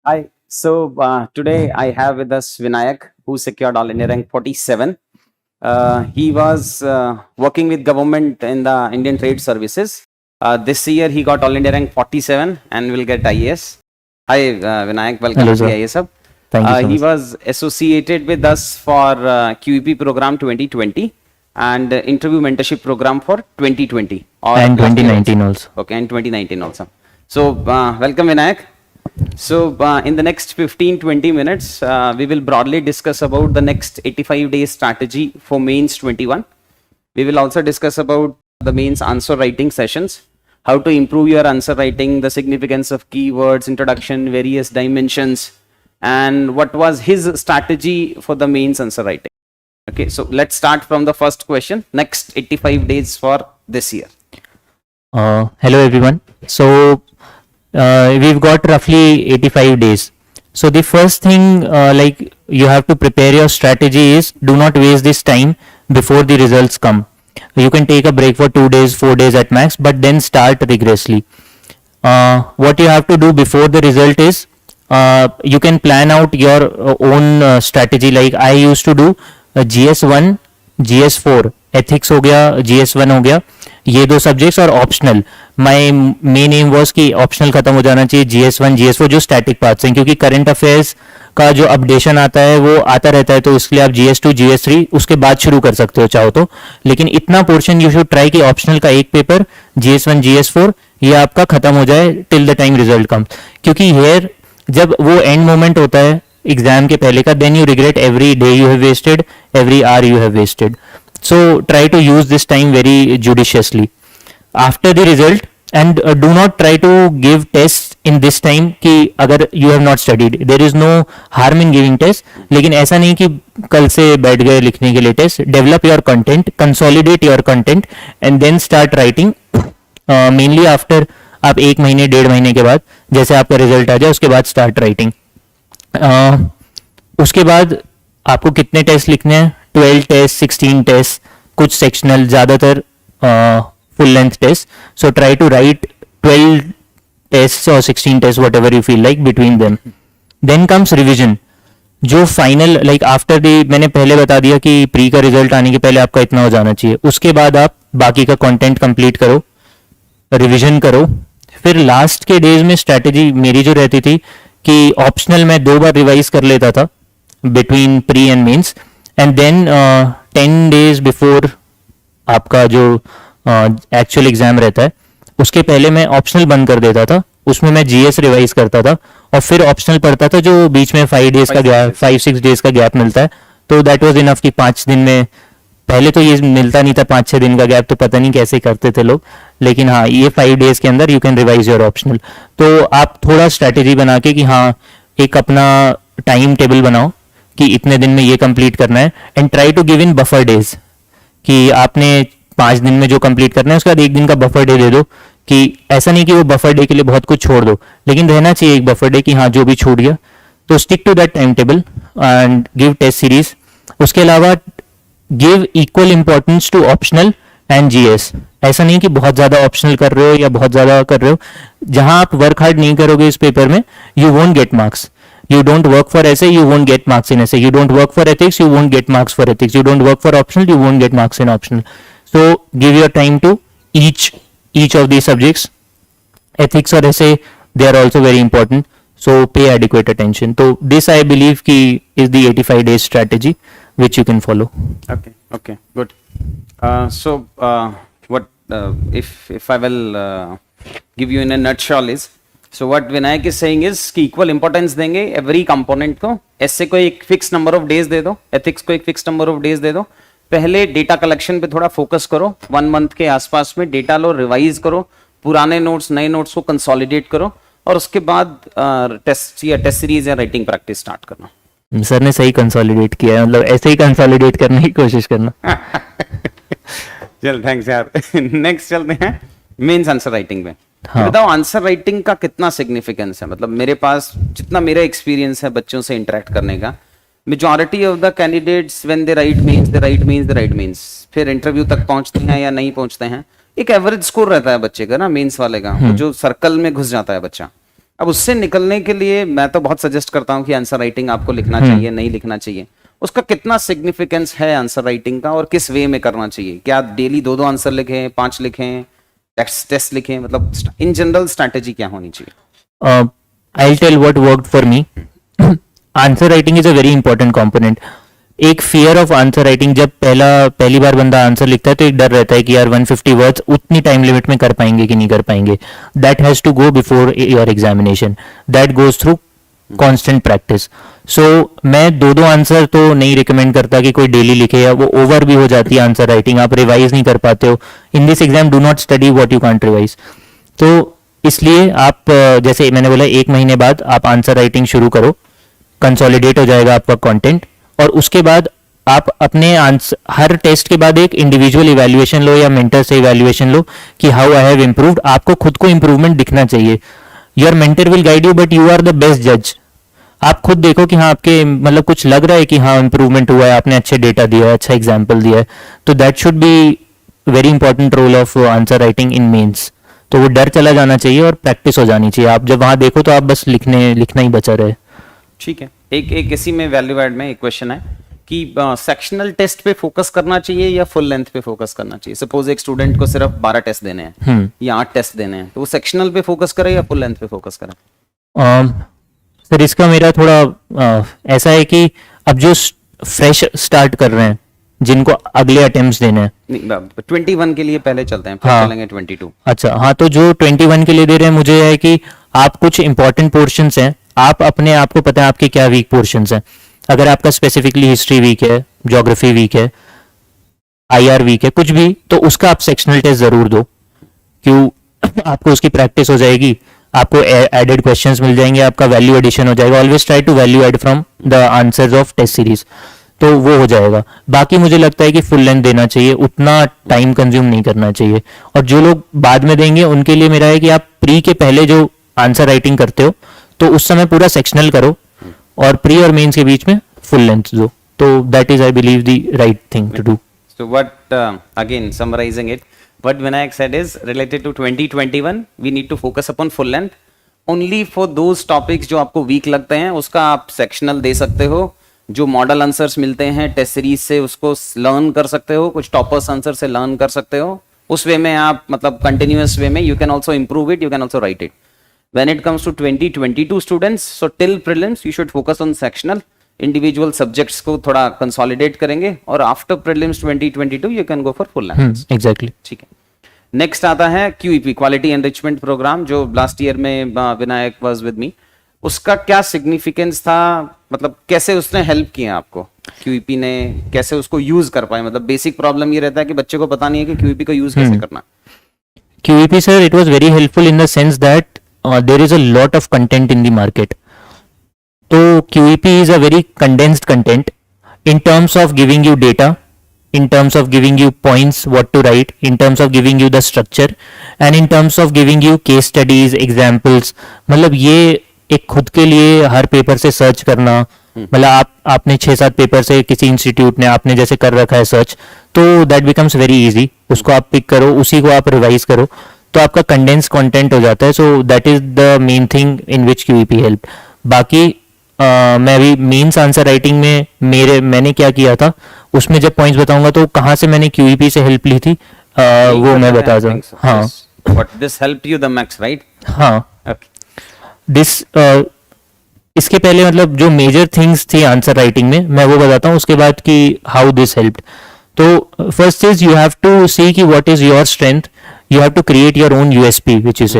Hi. So today I have with us Vinayak, who secured All India rank 47. He was working with government in the Indian Trade Services. This year he got All India rank 47 and will get IAS. Hi, Vinayak. Welcome Hello, to the sir. IAS Hub. Thank you so He much. was associated with us for QEP program 2020 and interview mentorship program for 2020 or And last year 2019 also. Okay, and 2019 also. So welcome, Vinayak. So in the next 15-20 minutes, we will broadly discuss about the next 85 days strategy for mains 21. We will also discuss about the mains answer writing sessions, how to improve your answer writing, the significance of keywords, introduction, various dimensions, and what was his strategy for the mains answer writing. Okay, so let's start from the first question. Next 85 days for this year. Hello, everyone. So, we've got roughly 85 days. So, the first thing, like you have to prepare your strategy is do not waste this time before the results come. You can take a break for 2 days, 4 days at max, but then start rigorously. What you have to do before the result is you can plan out your own strategy. Like I used to do GS1, GS4, ethics हो गया, GS1 हो गया, ये दो subjects और optional. My main M was कि optional खत्म हो जाना चाहिए, GS1 GS4 जो स्टैटिक पार्ट्स हैं, क्योंकि करंट अफेयर्स का जो अपडेशन आता है वो आता रहता है, तो इसके लिए आप GS2 GS3 उसके बाद शुरू कर सकते हो चाहो तो. लेकिन इतना पोर्शन यू शुड ट्राई कि ऑप्शनल का एक पेपर GS1 GS4 ये आपका खत्म हो जाए till the time result comes. क्योंकि हेयर जब वो एंड मोमेंट होता है एग्जाम के पहले का, then you regret every day you have wasted, every hour you have wasted. So try to use this time very judiciously. After the result, and do not try to give tests in this time कि अगर you have not studied. There is no harm in giving tests. लेकिन ऐसा नहीं कि कल से बैठ गए लिखने के लिए test. Develop your content, consolidate your content, and then start writing. Mainly after आप 1 महीने 1.5 महीने के बाद जैसे आपका रिजल्ट आ जाए उसके बाद स्टार्ट राइटिंग. उसके बाद आपको कितने टेस्ट लिखने हैं? 12 टेस्ट, 16 टेस्ट, कुछ सेक्शनल, ज़्यादातर full length test. So try to write 12 test और 16 test whatever you feel like between them. Then comes revision, जो फाइनल लाइक आफ्टर दी, मैंने पहले बता दिया कि प्री का रिजल्ट आने के पहले आपका इतना हो जाना चाहिए. उसके बाद आप बाकी का कंटेंट कंप्लीट करो, रिविजन करो. फिर लास्ट के डेज में स्ट्रैटेजी मेरी जो रहती थी कि ऑप्शनल मैं 2 बार रिवाइज कर लेता था between pre and mains, and then 10 days before आपका जो एक्चुअल एग्जाम रहता है उसके पहले मैं ऑप्शनल बंद कर देता था. उसमें मैं जीएस रिवाइज करता था और फिर ऑप्शनल पढ़ता था, जो बीच में 5 डेज का गैप, 5-6 डेज का गैप मिलता है. तो दैट वाज इनफ कि 5 दिन में, पहले तो ये मिलता नहीं था 5-6 दिन का गैप, तो पता नहीं कैसे करते थे लोग, लेकिन हाँ ये 5 डेज के अंदर you can revise your optional. तो आप थोड़ा स्ट्रैटेजी बना के कि हाँ एक अपना टाइम टेबल बनाओ कि इतने दिन में ये कंप्लीट करना है, and try to give in buffer days कि आपने 5 दिन में जो कंप्लीट करना है उसके बाद 1 दिन का बफर डे दे दो. कि ऐसा नहीं कि वो बफर डे के लिए बहुत कुछ छोड़ दो, लेकिन रहना चाहिए एक बफर डे कि हाँ जो भी छूट गया. तो stick to that time table and give test series. उसके अलावा give equal importance to optional and GS. ऐसा नहीं कि बहुत ज्यादा ऑप्शनल कर रहे हो या बहुत ज्यादा कर रहे हो. जहां आप वर्क हार्ड नहीं करोगे इस पेपर में, you won't get marks. You don't work for essay, you won't get marks in essay. You don't work for ethics, you won't get marks for ethics. You don't work for optional, you won't get marks in optional. So give your time to each of these subjects. Ethics or essay, they are also very important. So pay adequate attention. So this I believe ki is the 85 days strategy which you can follow. Okay, good. What if I will give you in a nutshell is, so what Vinayak is saying is कि equal importance देंगे every component को. S A को एक fix number of days दे दो, ethics को एक fix number of days दे दो. पहले डेटा कलेक्शन पे थोड़ा फोकस करो, 1 मंथ के आसपास में डेटा लो, रिवाइज करो, पुराने नोट्स नए नोट्स को कंसोलिडेट करो, और उसके बाद टेस्ट सीरीज या राइटिंग प्रैक्टिस स्टार्ट करना. सर ने सही कंसोलिडेट किया है, मतलब ऐसे ही कंसोलिडेट करने की कोशिश करना. चल थैंक्स यार. नेक्स्ट चलते हैं मेंस आंसर राइटिंग में. हाँ. बताओ आंसर राइटिंग का कितना सिग्निफिकेंस है. मतलब मेरे पास जितना मेरा एक्सपीरियंस है बच्चों से इंटरेक्ट करने का, majority of the candidates when they right means फिर इंटरव्यू तक पहुंचते हैं या नहीं पहुंचते हैं, एक एवरेज स्कोर रहता है बच्चे का ना, मेंस वाले का, जो सर्कल में घुस जाता है बच्चा. अब उससे निकलने के लिए मैं तो बहुत सजेस्ट करता हूँ कि आंसर राइटिंग आपको लिखना चाहिए, नहीं लिखना चाहिए। उसका कितना सिग्निफिकेंस है आंसर राइटिंग का, और किस वे में करना चाहिए? क्या डेली 2-2 आंसर लिखें, 5 लिखें, टेस्ट लिखें? मतलब इन जनरल स्ट्रैटेजी क्या होनी चाहिए? I'll tell what worked for me. Answer writing is a very important component. एक फियर ऑफ आंसर राइटिंग, जब पहली बार बंदा आंसर लिखता है तो एक डर रहता है कि यार 150 वर्ड्स उतनी टाइम लिमिट में कर पाएंगे कि नहीं कर पाएंगे. That has to go before your examination. That goes through constant practice. So मैं 2-2 आंसर तो नहीं रिकमेंड करता कि कोई डेली लिखे, या वो ओवर भी हो जाती है आंसर राइटिंग, आप रिवाइज नहीं कर पाते हो. In this exam do not study what you can't revise. तो इसलिए आप जैसे मैंने बोला 1 महीने बाद आप आंसर राइटिंग शुरू करो, कंसोलिडेट हो जाएगा आपका कंटेंट, और उसके बाद आप अपने आंसर हर टेस्ट के बाद एक इंडिविजुअल इवैल्यूएशन लो या मेंटर से इवैल्यूएशन लो कि हाउ आई हैव इम्प्रूव्ड. आपको खुद को इम्प्रूवमेंट दिखना चाहिए. Your mentor will guide you but you are the best जज. आप खुद देखो कि हाँ आपके मतलब कुछ लग रहा है कि हाँ इम्प्रूवमेंट हुआ है, आपने अच्छे डेटा दिया है, अच्छा एग्जाम्पल दिया है. तो that should be very important role of answer writing in mains. तो वो डर चला जाना चाहिए और प्रैक्टिस हो जानी चाहिए. आप जब वहां देखो तो आप बस लिखना ही बचा रहे. ठीक है. एक इसी में वैल्यू एड में एक क्वेश्चन है कि सेक्शनल टेस्ट पे फोकस करना चाहिए या फुल लेंथ पे फोकस करना चाहिए? सपोज एक स्टूडेंट को सिर्फ 12 टेस्ट देने हैं या 8 टेस्ट देने हैं, तो वो सेक्शनल पे फोकस करे या फुल लेंथ पे फोकस करे? सर इसका मेरा थोड़ा ऐसा है कि अब जो फ्रेश स्टार्ट कर रहे हैं, जिनको अगले अटेम्प्ट्स देने हैं, 21 के लिए पहले चलते हैं, फिर हाँ. चलेंगे 22. अच्छा हाँ, तो जो 21 के लिए दे रहे हैं, मुझे है कि आप कुछ इंपॉर्टेंट पोर्शंस हैं, आप अपने आप को पता है आपके क्या वीक पोर्शंस हैं. अगर आपका स्पेसिफिकली हिस्ट्री वीक है, ज्योग्राफी वीक है, आईआर वीक है, कुछ भी, तो उसका आप सेक्शनल टेस्ट जरूर दो. क्यों? आपको उसकी प्रैक्टिस हो जाएगी, आपको एडेड क्वेश्चंस मिल जाएंगे, आपका वैल्यू एडिशन हो जाएगा. Always try to value add from the answers of test series. तो वो हो जाएगा. बाकी मुझे लगता है कि फुल लेंथ देना चाहिए, उतना टाइम कंज्यूम नहीं करना चाहिए. और जो लोग बाद में देंगे उनके लिए मेरा है कि आप प्री के पहले जो आंसर राइटिंग करते हो तो उस समय पूरा सेक्शनल करो, और प्री और मेंस के बीच में फुल लेंथ दो. तो that is I believe the right thing to do. So what again summarizing it, what Vinayak said is related to 2021 we need to focus upon full length only for those topics जो आपको week लगते हैं. उसका आप sectional दे सकते हो. जो model answers मिलते हैं टेस्ट सीरीज से उसको लर्न कर सकते हो, कुछ टॉपर्स आंसर से लर्न कर सकते हो. उस वे में आप मतलब कंटिन्यूअस वे में you can also improve it, you can also right it. When it comes to 2022 students, so till prelims you should focus on sectional. Individual subjects को थोड़ा consolidate करेंगे, और after prelims 2022 you can go for full length. Exactly. ठीक है. Next आता है QEP quality enrichment programme, जो last year में विनायक वाज विद मी. उसका क्या सिग्निफिकेंस था, मतलब कैसे उसने हेल्प किया आपको? QEP ने कैसे उसको यूज कर पाए? मतलब बेसिक प्रॉब्लम ये रहता है कि बच्चे को पता नहीं है कि QEP को यूज कैसे करना. QEP sir, it was very helpful in the sense that there is a lot of content in the market. So QEP is a very condensed content in terms of giving you data, in terms of giving you points what to write, in terms of giving you the structure, and in terms of giving you case studies, examples. मतलब ये एक खुद के लिए हर paper से search करना, मतलब आपने 6-7 पेपर से किसी इंस्टीट्यूट ने आपने जैसे कर रखा है सर्च, तो दैट बिकम्स वेरी इजी. उसको आप पिक करो, उसी को आप रिवाइज करो, तो आपका कंडेंस कंटेंट हो जाता है. So that is the main thing in which QEP help. बाकी मैं भी मेंस आंसर राइटिंग में मैंने क्या किया था उसमें जब पॉइंट्स बताऊंगा तो कहाँ से मैंने QEP से हेल्प ली थी वो मैं बता दूं. हाँ, But this helped you the max, right? हाँ. Okay. दिस इसके पहले मतलब जो मेजर थिंग्स थी आंसर राइटिंग में मैं वो बताता हूँ, उसके बाद कि हाउ दिस हेल्प्ड. तो first is you have to see कि what is your strength. You have to create your own USP which is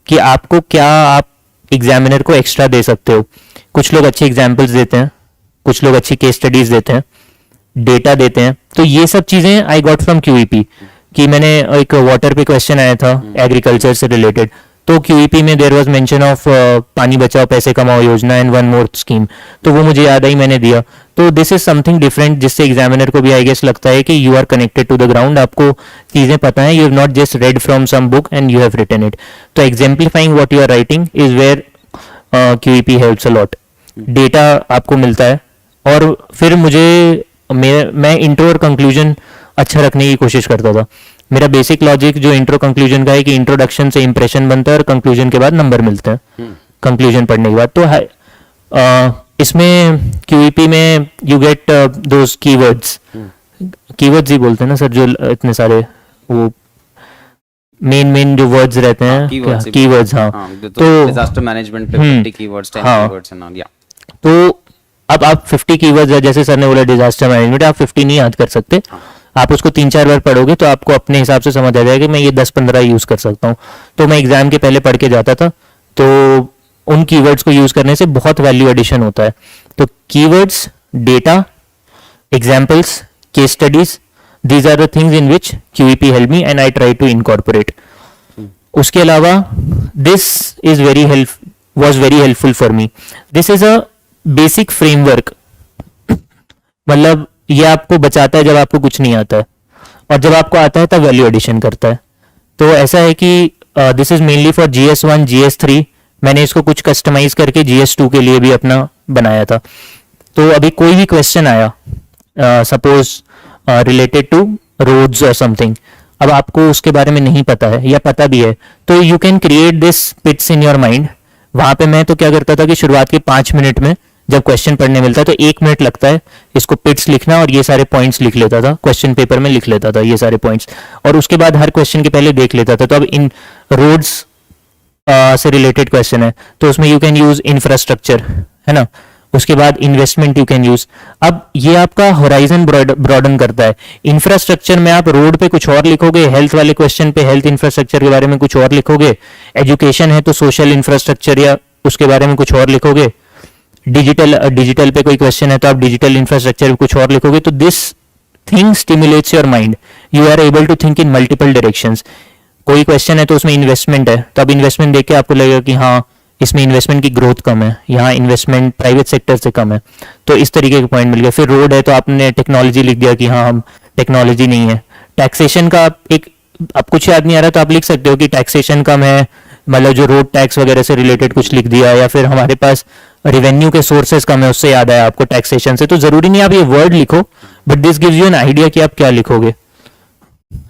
कि आपको क्या आप एग्जामिनर को एक्स्ट्रा दे सकते हो. कुछ लोग अच्छे एग्जाम्पल्स देते हैं, कुछ लोग अच्छी केस स्टडीज देते हैं, डेटा देते हैं. तो ये सब चीजें आई गॉट फ्रॉम QEP. कि मैंने एक वाटर पे क्वेश्चन आया था एग्रीकल्चर से रिलेटेड, तो QEP में देयर वाज मेंशन ऑफ पानी बचाओ पैसे कमाओ योजना एंड वन मोर स्कीम, तो वो मुझे याद आई, मैंने दिया. तो दिस इज समथिंग डिफरेंट जिससे एग्जामिनर को भी आई गेस लगता है कि you are connected to the ground, आपको चीजें पता है, you have not just read from some book and you have written it. तो exemplifying what you are writing is where QEP helps a lot. Data आपको मिलता है, और फिर मैं इंट्रो और कंक्लूजन अच्छा रखने की कोशिश करता था. मेरा बेसिक लॉजिक जो इंट्रो कंक्लूजन का है कि इंट्रोडक्शन से इंप्रेशन बनता है और कंक्लूजन के बाद नंबर मिलते हैं. कंक्लूजन पढ़ने के बाद। तो इसमें क्यूईपी में you get those keywords, keywords ही बोलते हैं ना सर, जो इतने सारे वो मेन जो वर्ड्स रहते हैं, कीवर्ड्स। हाँ, तो डिजास्टर मैनेजमेंट पे 50 कीवर्ड्स, 10 कीवर्ड्स एंड ऑल। या तो अब आप 50 कीवर्ड्स है, जैसे सर ने बोला डिजास्टर मैनेजमेंट, आप 50 नहीं याद कर सकते। आप उसको 3-4 बार पढ़ोगे तो आपको अपने हिसाब से समझ आ जाएगा कि मैं ये 10-15 यूज कर सकता हूँ। तो मैं एग्जाम के पहले पढ़ के जाता था, तो उन कीवर्ड्स को यूज करने से बहुत वैल्यू एडिशन होता है। तो keywords, data, examples, case studies, these are the things in which QEP help me and I try to incorporate. उसके अलावा this is was very helpful for me. This is a basic framework. मतलब ये आपको बचाता है जब आपको कुछ नहीं आता है, और जब आपको आता है तब वैल्यू एडिशन करता है। तो ऐसा है कि this is mainly for GS1, GS3। मैंने इसको कुछ कस्टमाइज करके GS2 के लिए भी अपना बनाया था। तो अभी कोई भी क्वेश्चन आया, सपोज रिलेटेड टू रोड्स और समथिंग, अब आपको उसके बारे में नहीं पता है या पता भी है, तो you can create this pits in your mind. वहां पे मैं तो क्या करता था कि शुरुआत के 5 मिनट में जब क्वेश्चन पढ़ने मिलता है तो 1 मिनट लगता है इसको पिट्स लिखना, और ये सारे पॉइंट्स लिख लेता था, क्वेश्चन पेपर में लिख लेता था ये सारे पॉइंट्स, और उसके बाद हर क्वेश्चन के पहले देख लेता था। तो अब इन रोड्स से रिलेटेड क्वेश्चन है तो उसमें यू कैन यूज इंफ्रास्ट्रक्चर, है ना। उसके बाद इन्वेस्टमेंट यू कैन यूज। अब ये आपका होराइजन ब्रॉडन करता है। इंफ्रास्ट्रक्चर में आप रोड पे कुछ और लिखोगे, हेल्थ वाले क्वेश्चन पे हेल्थ इंफ्रास्ट्रक्चर के बारे में कुछ और लिखोगे, एजुकेशन है तो सोशल इंफ्रास्ट्रक्चर या उसके बारे में कुछ और लिखोगे, डिजिटल पे कोई क्वेश्चन है तो आप डिजिटल इंफ्रास्ट्रक्चर पे कुछ और लिखोगे। तो this thing stimulates your mind, you are able to think in multiple directions. कोई क्वेश्चन है तो उसमें इन्वेस्टमेंट है, तो अब इन्वेस्टमेंट देख के आपको लगेगा कि हाँ इसमें इन्वेस्टमेंट की ग्रोथ कम है, यहाँ इन्वेस्टमेंट प्राइवेट सेक्टर से कम है, तो इस तरीके के पॉइंट मिल गए। फिर रोड है तो आपने टेक्नोलॉजी लिख दिया कि हाँ हम टेक्नोलॉजी नहीं है। टैक्सेशन का आप कुछ याद नहीं आ रहा तो आप लिख सकते हो कि टैक्सेशन कम है, मतलब जो रोड टैक्स वगैरह से रिलेटेड कुछ लिख दिया, या फिर हमारे पास रेवेन्यू के सोर्सेज कम है, उससे याद आया आपको टैक्सेशन से। तो जरूरी नहीं आप ये वर्ड लिखो, but this gives you an idea कि आप क्या लिखोगे।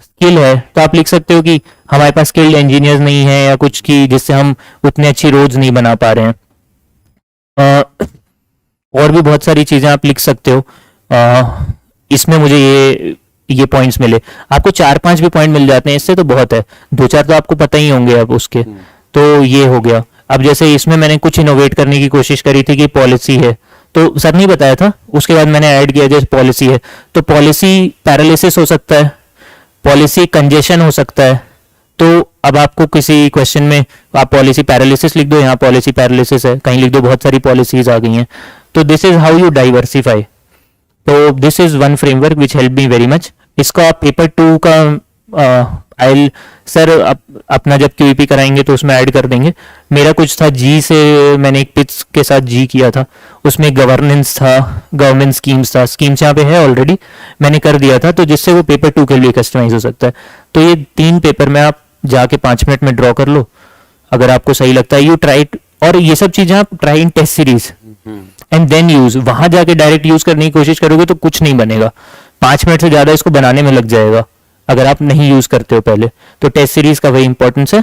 स्किल है तो आप लिख सकते हो कि हमारे पास स्किल्ड इंजीनियर्स नहीं है या कुछ की, जिससे हम उतने अच्छी रोड्स नहीं बना पा रहे हैं। और भी बहुत सारी चीजें आप लिख सकते हो। इसमें मुझे ये पॉइंट्स मिले, आपको 4-5 भी पॉइंट मिल जाते हैं, इससे तो बहुत है। 2-4 तो आपको पता ही होंगे अब उसके। तो ये हो गया। अब जैसे इसमें मैंने कुछ इनोवेट करने की कोशिश करी थी कि पॉलिसी है, तो सर नहीं बताया था, उसके बाद मैंने ऐड किया जैसे पॉलिसी है, तो पॉलिसी पैरालिसिस हो सकता है, पॉलिसी कंजेशन हो सकता है। तो अब आपको किसी क्वेश्चन में आप पॉलिसी पैरालिसिस लिख दो, यहाँ पॉलिसी पैरालिसिस है, कहीं लिख दो बहुत सारी पॉलिसीज आ गई हैं। तो this is how you diversify. तो this is one framework which help me very much. इसको आप पेपर 2 का आई सर अपना जब क्यूईपी कराएंगे तो उसमें ऐड कर देंगे। मेरा कुछ था जी से, मैंने एक पिट्स के साथ जी किया था, उसमें गवर्नेंस था, गवर्नमेंट स्कीम्स था, स्कीम्स यहाँ पे है ऑलरेडी, मैंने कर दिया था, तो जिससे वो पेपर 2 के लिए कस्टमाइज हो सकता है। तो ये 3 पेपर में आप जाके 5 मिनट में ड्रॉ कर लो, अगर आपको सही लगता है। यू ट्राई, और ये सब चीजें आप try in test series and then use. वहां जाके डायरेक्ट यूज करने की कोशिश करोगे तो कुछ नहीं बनेगा, 5 मिनट से ज्यादा इसको बनाने में लग जाएगा अगर आप नहीं यूज करते हो पहले। तो टेस्ट सीरीज का वही इंपॉर्टेंस है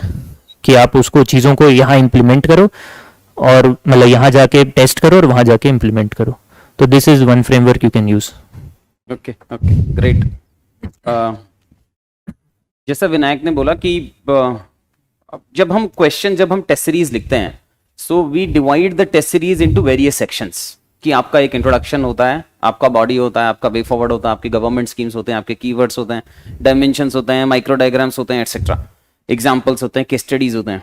कि आप उसको चीजों को यहाँ इंप्लीमेंट करो, और मतलब यहाँ जाके टेस्ट करो और वहां जाके इंप्लीमेंट करो। तो this is one framework you can use. Okay okay great. जैसा विनायक ने बोला कि जब हम टेस्ट सीरीज लिखते हैं, so we divide the test series into various sections, कि आपका एक इंट्रोडक्शन होता है, आपका बॉडी होता है, आपका वे फॉरवर्ड होता है, आपके गवर्नमेंट स्कीम्स होते हैं, आपके कीवर्ड्स होते हैं, डायमेंशंस होते हैं, माइक्रो डायग्राम्स होते हैं, एटसेट्रा, एग्जांपल्स होते हैं, केस स्टडीज होते हैं।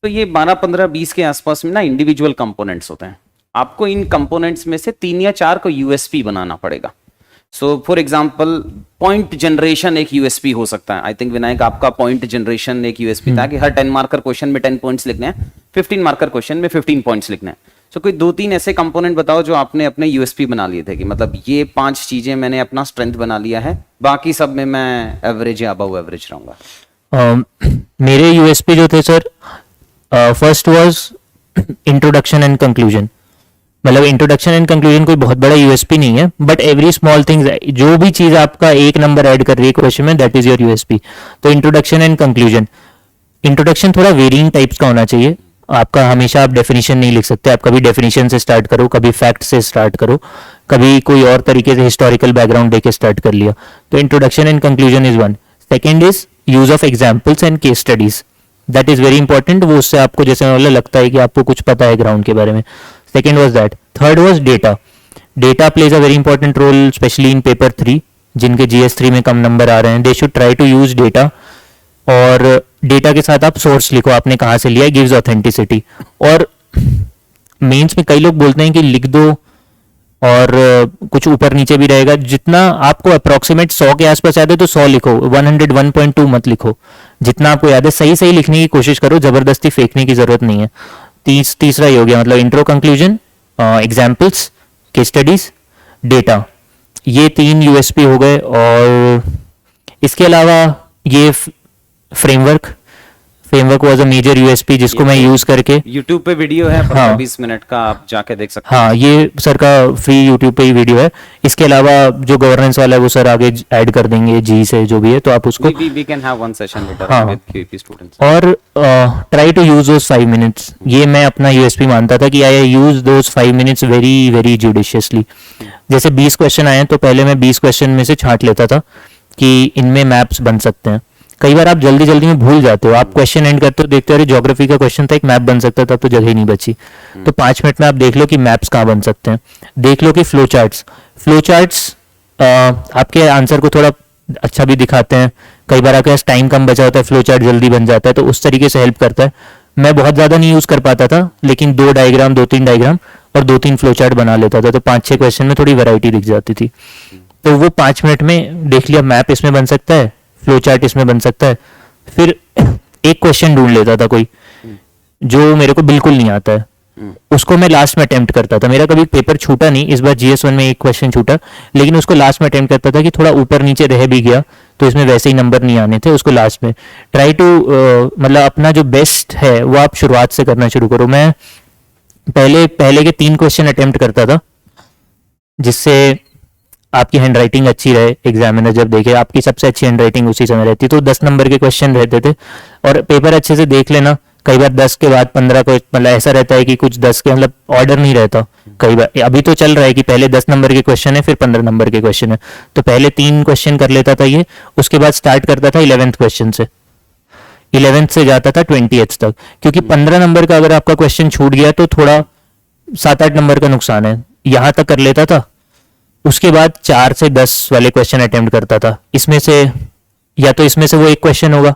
तो ये 12, 15, 20 के आसपास में ना इंडिविजुअल कंपोनेंट्स होते हैं। आपको इन कंपोनेंट्स में से 3 या 4 को यूएसपी बनाना पड़ेगा। So for example point generation एक यूएसपी हो सकता है। आई थिंक विनायक आपका पॉइंट जनरेशन एक यूएसपी था कि हर 10 मार्कर क्वेश्चन में 10 पॉइंट्स लिखने हैं, 15 मार्कर क्वेश्चन में 15 पॉइंट्स लिखने हैं। सो कोई 2-3 ऐसे कंपोनेंट बताओ जो आपने अपने यूएसपी बना लिए थे कि मतलब ये 5 चीजें मैंने अपना स्ट्रेंथ बना लिया है, बाकी सब में मैं एवरेज या अबव एवरेज रहूंगा। मेरे यूएसपी जो थे sir, first was introduction and conclusion. मतलब इंट्रोडक्शन एंड कंक्लूजन कोई बहुत बड़ा यूएसपी नहीं है, बट एवरी स्मॉल थिंग्स, जो भी चीज आपका 1 नंबर ऐड कर रही है क्वेश्चन में, दैट इज योर यूएसपी। तो इंट्रोडक्शन एंड कंक्लूजन। इंट्रोडक्शन थोड़ा वेरिंग टाइप्स का होना चाहिए। आपका हमेशा आप डेफिनेशन नहीं लिख सकते, आप कभी डेफिनेशन से स्टार्ट करो, कभी फैक्ट से स्टार्ट करो, कभी कोई और तरीके से हिस्टोरिकल बैकग्राउंड देके स्टार्ट कर लिया. तो introduction and conclusion is one. Second is use of examples and case studies. That is very important. वो उससे आपको जैसे मतलब लगता है कि आपको कुछ पता है ग्राउंड के बारे में. Second was that. Third was data. Data plays a very important role specially in paper 3. जिनके GS3 में कम नंबर आ रहे हैं, they should try to use data. और डेटा के साथ आप सोर्स लिखो, आपने कहाँ से लिया, गिव्स ऑथेंटिसिटी. और मेंस में कई लोग बोलते हैं कि लिख दो और कुछ ऊपर नीचे भी रहेगा. जितना आपको अप्रोक्सीमेट 100 के आसपास याद है तो 100 लिखो, 101.2 मत लिखो. जितना आपको याद है सही सही लिखने की कोशिश करो, जबरदस्ती फेंकने की जरूरत नहीं है. तीसरा ये हो गया, मतलब intro, conclusion, examples, case studies, data. ये 3 USP हो गए. और इसके अलावा ये framework was a major USP जिसको मैं यूज करके. YouTube पे वीडियो है हाँ. 20 मिनट का, आप जाके देख सकते हाँ, ये सर का फ्री YouTube पे ही वीडियो है. इसके अलावा जो गवर्नेंस वाला है वो सर आगे ऐड कर देंगे जी से, जो भी है, तो आप उसको. we can have one session later हाँ. with QAP students. और try to use those 5 minutes. ये मैं अपना USP मानता था कि I use those 5 minutes very very judiciously. जैसे 20 क्वेश्चन आए तो पहले मैं 20 क्वेश्चन में से छांट लेता था कि इनमें मैप्स बन सकते हैं. कई बार आप जल्दी जल्दी में भूल जाते हो, आप क्वेश्चन एंड करते हो, देखते हो अरे ज्योग्राफी का क्वेश्चन था, एक मैप बन सकता था, तो जगह ही नहीं बची. तो 5 मिनट में आप देख लो कि मैप्स कहाँ बन सकते हैं. देख लो कि फ्लो चार्ट्स आपके आंसर को थोड़ा अच्छा भी दिखाते हैं. कई बार आपके पास टाइम कम बचा होता है, फ्लो चार्ट जल्दी बन जाता है, तो उस तरीके से हेल्प करता है. मैं बहुत ज़्यादा नहीं यूज़ कर पाता था, लेकिन 2-3 डायग्राम और 2-3 फ्लो चार्ट बना लेता था, तो 5-6 क्वेश्चन में थोड़ी वैरायटी दिख जाती थी. तो वो 5 मिनट में देख लिया, मैप इसमें बन सकता है, फ्लो चार्ट इसमें बन सकता है. फिर एक क्वेश्चन ढूंढ लेता था कोई जो मेरे को बिल्कुल नहीं आता है, उसको मैं लास्ट में अटेम्प्ट करता था. मेरा कभी पेपर छूटा नहीं. इस बार GS1 में एक क्वेश्चन छूटा, लेकिन उसको लास्ट में अटेम्प्ट करता था कि थोड़ा ऊपर नीचे रह भी गया तो इसमें वैसे ही नंबर नहीं आने थे, उसको लास्ट में. ट्राई टू मतलब अपना जो बेस्ट है वो आप शुरुआत से करना शुरू करो. मैं पहले के 3 क्वेश्चन अटेम्प्ट करता था, जिससे आपकी हैंडराइटिंग अच्छी रहे. एग्जामिनर जब देखे आपकी सबसे अच्छी हैंडराइटिंग उसी समय रहती, तो 10 नंबर के क्वेश्चन रहते थे. और पेपर अच्छे से देख लेना. कई बार 10 के बाद 15 को मतलब ऐसा रहता है कि कुछ 10 के मतलब ऑर्डर नहीं रहता. कई बार अभी तो चल रहा है कि पहले 10 नंबर के क्वेश्चन है, फिर 15 नंबर के क्वेश्चन है. तो पहले 3 क्वेश्चन कर लेता था ये, उसके बाद स्टार्ट करता था 11th क्वेश्चन से, 11th से जाता था 20th तक. क्योंकि 15 नंबर का अगर आपका क्वेश्चन छूट गया तो थोड़ा 7-8 नंबर का नुकसान है. यहां तक कर लेता था. उसके बाद 4 से 10 वाले क्वेश्चन अटेम्प्ट करता था. इसमें से या तो इसमें से वो एक क्वेश्चन होगा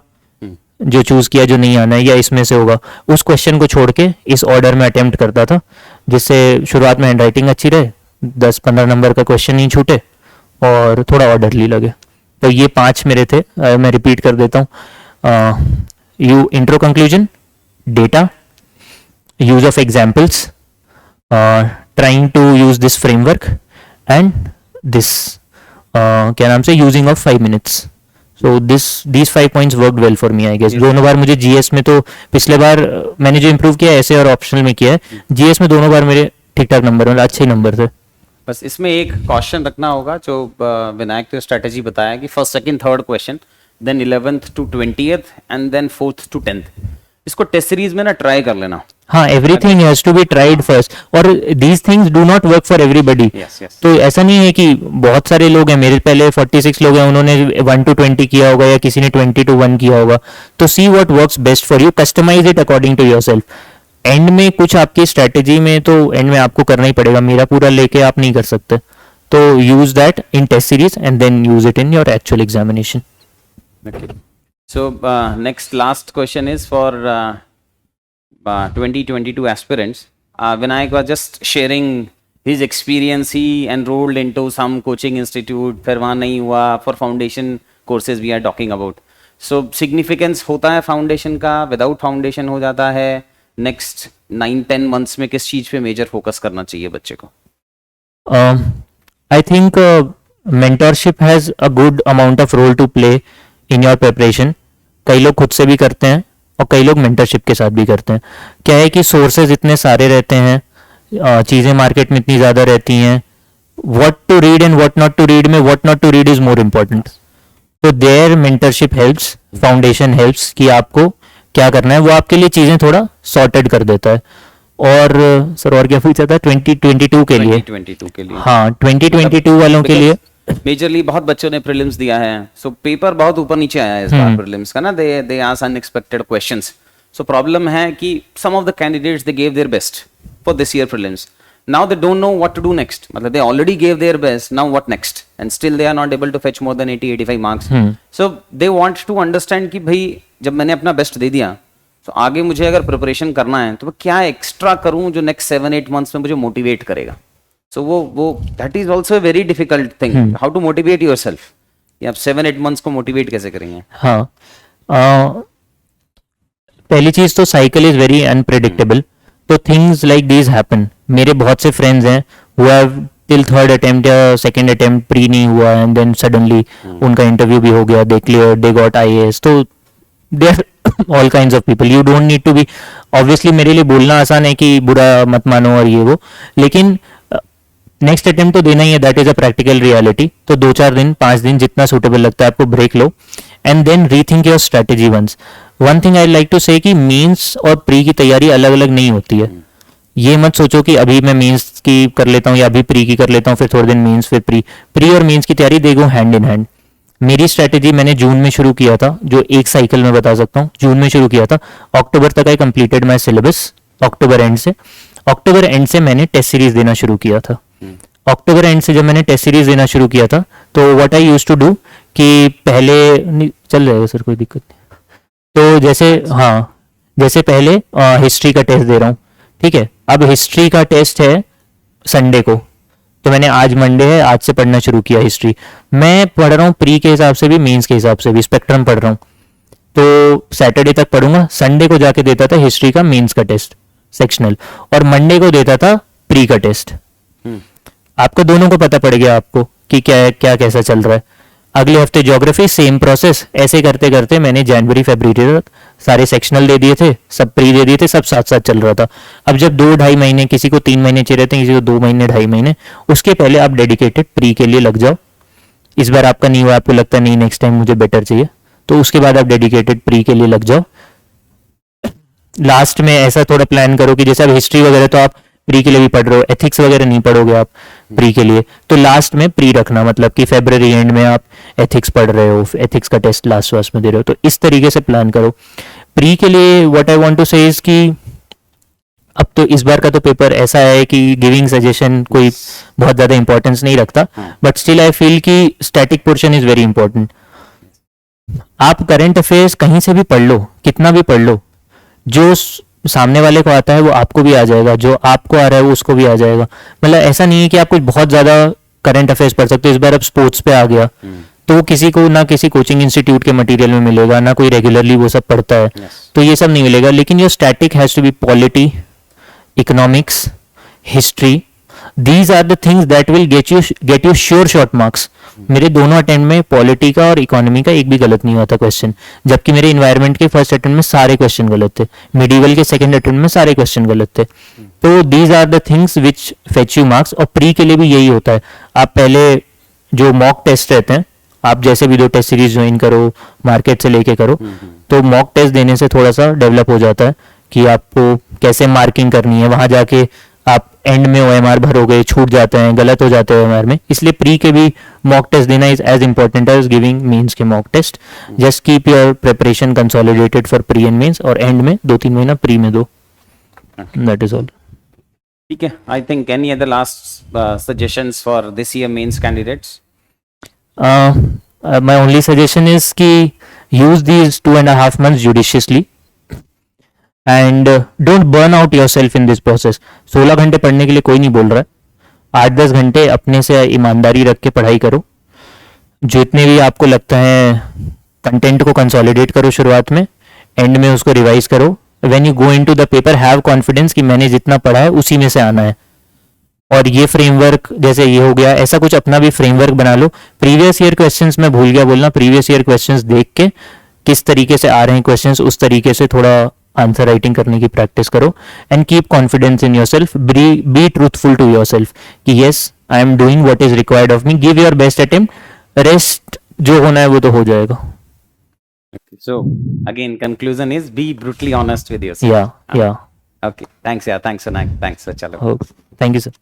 जो चूज किया जो नहीं आना है, या इसमें से होगा. उस क्वेश्चन को छोड़ के इस ऑर्डर में अटेम्प्ट करता था, जिससे शुरुआत में हैंडराइटिंग अच्छी रहे, 10-15 नंबर का क्वेश्चन नहीं छूटे और थोड़ा ऑर्डरली लगे. तो ये 5 मेरे थे. मैं रिपीट कर देता हूँ. You intro, conclusion, data, use of examples, trying to use this framework, and this क्या नाम से using of 5 minutes. So these 5 points worked well for me I guess. दोनों बार मुझे GS में, तो पिछले बार मैंने जो इम्प्रूव किया ऐसे और ऑप्शनल में किया है, GS में दोनों बार मेरे ठीक ठाक नंबर, मतलब अच्छे नंबर थे. बस इसमें एक क्वेश्चन रखना होगा जो विनायक ने स्ट्रेटेजी बताया कि first, second, third question, then 11th to 20th and then 4th to 10th. इसको टेस्ट सीरीज में ना ट्राई कर लेना. हाँ, everything has to be tried first. और these things do not work for everybody. तो ऐसा नहीं है कि बहुत सारे लोग हैं, मेरे पहले 46 लोग हैं, उन्होंने 1 to 20 किया होगा या किसी ने 20 to 1 किया होगा. तो see what works best for you, customise it according to yourself. End में कुछ आपकी स्ट्रेटेजी में तो एंड में आपको करना ही पड़ेगा, मेरा पूरा लेके आप नहीं कर सकते. तो use that in test series and then use it in your actual examination. Okay. So next last question is for 2022 aspirants. Vinayak was just sharing his experience. He enrolled into some coaching institute. फिर वहाँ नहीं हुआ. For foundation courses we are talking about. So significance होता है foundation का. Without foundation हो जाता है. Next 9-10 months में किस चीज पे major focus करना चाहिए बच्चे को? I think mentorship has a good amount of role to play in your preparation. कई लोग खुद से भी करते हैं और कई लोग मेंटरशिप के साथ भी करते हैं. क्या है कि सोर्सेज इतने सारे रहते हैं, चीज़ें मार्केट में इतनी ज़्यादा रहती हैं. What to read and what not to read में what not to read is more important. तो there mentorship helps, foundation helps कि आपको क्या करना है, वो आपके लिए चीज़ें थोड़ा सॉर्टेड कर देता है। और सर और क्या पूछा था 2022 के लिए? 2022 के लिए हाँ 2022 वालों के लिए मेजरली बहुत बच्चों ने प्रीलिम्स दिया है, सो पेपर बहुत ऊपर नीचे आया है इस बार प्रीलिम्स का ना, they ask unexpected questions. So problem है कि some of the candidates they gave their best for this year prelims, now they don't know what to do next, मतलब they already gave their best, now what next, and still they are not able to fetch more than 80-85 marks. So they want to understand कि भाई जब मैंने अपना best दे दिया तो आगे मुझे अगर प्रिपरेशन करना है तो मैं क्या एक्स्ट्रा करूं जो नेक्स्ट 7-8 मंथ्स में मुझे मोटिवेट करेगा। सो वो that is also a very difficult thing, how to motivate yourself, कि आप 7-8 मंथ्स को मोटिवेट कैसे करेंगे। हाँ पहली चीज तो साइकिल इज वेरी अनप्रेडिक्टेबल, तो थिंग्स लाइक दीज हैपन। मेरे बहुत से फ्रेंड्स हैं who have till third attempt या सेकंड अटेम्प्ट प्री नहीं हुआ एंड देन सडनली उनका इंटरव्यू भी हो गया, they clear, they got IAS. तो they are all kinds of people, you don't need to be, obviously मेरे लिए बोलना आसान है कि बुरा मत मानो और ये वो, लेकिन नेक्स्ट अटेम्प्ट तो देना ही है, that is a practical reality. तो 2-4 दिन 5 दिन जितना सूटेबल लगता है आपको ब्रेक लो and then rethink your strategy once. One thing I like to say कि मींस और प्री की तैयारी अलग अलग नहीं होती है। ये मत सोचो कि अभी मैं मींस की कर लेता हूँ या अभी प्री की कर लेता हूँ, फिर थोड़े दिन मींस, फिर प्री और मींस की तैयारी दे गो हैंड इन हैंड। मेरी स्ट्रेटेजी मैंने जून में शुरू किया था, जो एक साइकिल में बता सकता हूँ, जून में शुरू किया था, अक्टूबर तक I completed my syllabus. October and से मैंने टेस्ट सीरीज देना शुरू किया था। अक्टूबर एंड से जब मैंने टेस्ट सीरीज देना शुरू किया था तो what I used to do कि पहले चल जाएगा सर कोई दिक्कत नहीं, तो जैसे पहले हिस्ट्री का टेस्ट दे रहा हूँ, ठीक है, अब हिस्ट्री का टेस्ट है संडे को, तो मैंने आज मंडे है, आज से पढ़ना शुरू किया हिस्ट्री। मैं पढ़ रहा हूँ प्री के हिसाब से भी, मेंस के हिसाब से भी, स्पेक्ट्रम पढ़ रहा हूँ, तो सैटरडे तक पढ़ूंगा। संडे को जाके देता था हिस्ट्री का मेंस का टेस्ट सेक्शनल, और मंडे को देता था प्री का टेस्ट। आपको दोनों को पता पड़ गया आपको कि क्या कैसा चल रहा है। अगले हफ्ते ज्योग्राफी, सेम प्रोसेस, ऐसे करते करते मैंने जनवरी फरवरी तक सारे सेक्शनल दे दिए थे, सब प्री दे दिए थे, सब साथ साथ चल रहा था। अब जब 2-2.5 महीने, किसी को 3 महीने चाहिए रहते हैं, किसी को 2 महीने 2.5 महीने, उसके पहले आप डेडिकेटेड प्री के लिए लग जाओ। इस बार आपका नहीं हुआ, आपको लगता है नहीं नेक्स्ट टाइम मुझे बेटर चाहिए, तो उसके बाद आप डेडिकेटेड प्री के लिए लग जाओ। लास्ट में ऐसा थोड़ा प्लान करो कि जैसे अब हिस्ट्री वगैरह तो आप प्री के लिए भी पढ़ रहे हो, एथिक्स वगैरह नहीं पढ़ोगे आप प्री के लिए, तो लास्ट में प्री रखना, मतलब कि फरवरी एंड में आप एथिक्स पढ़ रहे हो, एथिक्स का टेस्ट लास्ट में दे रहे हो, तो इस तरीके से प्लान करो प्री के लिए। व्हाट आई वांट टू से इज कि अब तो इस बार का तो पेपर ऐसा है कि गिविंग सजेशन कोई बहुत ज्यादा इंपॉर्टेंस नहीं रखता, बट स्टिल आई फील कि static portion is very important. आप करंट अफेयर्स कहीं से भी पढ़ लो, कितना भी पढ़ लो, जो सामने वाले को आता है वो आपको भी आ जाएगा, जो आपको आ रहा है वो उसको भी आ जाएगा। मतलब ऐसा नहीं है कि आप कुछ बहुत ज्यादा करंट अफेयर्स पढ़ सकते हो। इस बार अब स्पोर्ट्स पे आ गया, तो किसी को ना किसी कोचिंग इंस्टीट्यूट के मटेरियल में मिलेगा, ना कोई रेगुलरली वो सब पढ़ता है, तो ये सब नहीं मिलेगा। लेकिन your static has to be polity, economics, history, these are the things that will get you sure short marks. मेरे दोनों अटेम्प्ट में पॉलिटी का और इकोनॉमी का एक भी गलत नहीं हुआ था क्वेश्चन, जबकि मेरे इन्वायरमेंट के फर्स्ट अटेम्प्ट में सारे क्वेश्चन गलत थे, मिडिवल के सेकंड अटेम्प्ट में सारे क्वेश्चन गलत थे। तो these are the things which fetch you marks. और प्री के लिए भी यही होता है, आप पहले जो मॉक टेस्ट रहते हैं, आप जैसे भी 2 टेस्ट सीरीज ज्वाइन करो, मार्केट से लेके करो, तो मॉक टेस्ट देने से थोड़ा सा डेवलप हो जाता है कि आपको कैसे मार्किंग करनी है। वहां जाके आप एंड में ओएमआर भरोगे, छूट जाते हैं, गलत हो जाते हैं ओएमआर में, इसलिए प्री के भी मॉक टेस्ट देना is as important as giving mains के mock test. Just keep your preparation consolidated for pre and mains, और एंड में 2-3 महीना प्री में दो, दैट इज ऑल। ठीक है, I think any other last suggestions for this year mains candidates? My only suggestion is कि use these 2.5 months judiciously and don't burn out yourself in this process. 16 घंटे पढ़ने के लिए कोई नहीं बोल रहा है, 8-10 घंटे अपने से ईमानदारी रख के पढ़ाई करो। जितने भी आपको लगता है कंटेंट को कंसोलिडेट करो शुरुआत में, एंड में उसको रिवाइज करो। When you go into the paper have confidence कि मैंने जितना पढ़ा है उसी में से आना है। और ये फ्रेमवर्क जैसे ये हो गया, ऐसा कुछ अपना भी फ्रेमवर्क बना लो। प्रीवियस ईयर क्वेश्चंस मैं भूल गया बोलना, प्रीवियस ईयर क्वेश्चंस देख के किस तरीके से आ रहे हैं क्वेश्चंस, उस तरीके से थोड़ा आंसर राइटिंग करने की प्रैक्टिस करो। And keep confidence in yourself, be truthful to yourself कि yes I am doing what is required of me, give your best attempt, rest जो होना है वो तो हो जाएगा। So again, conclusion is be brutally honest with yourself. Yeah. Okay. Thanks. Yeah. Thanks, Anak. Thanks, Chala. Oh, thank you, sir.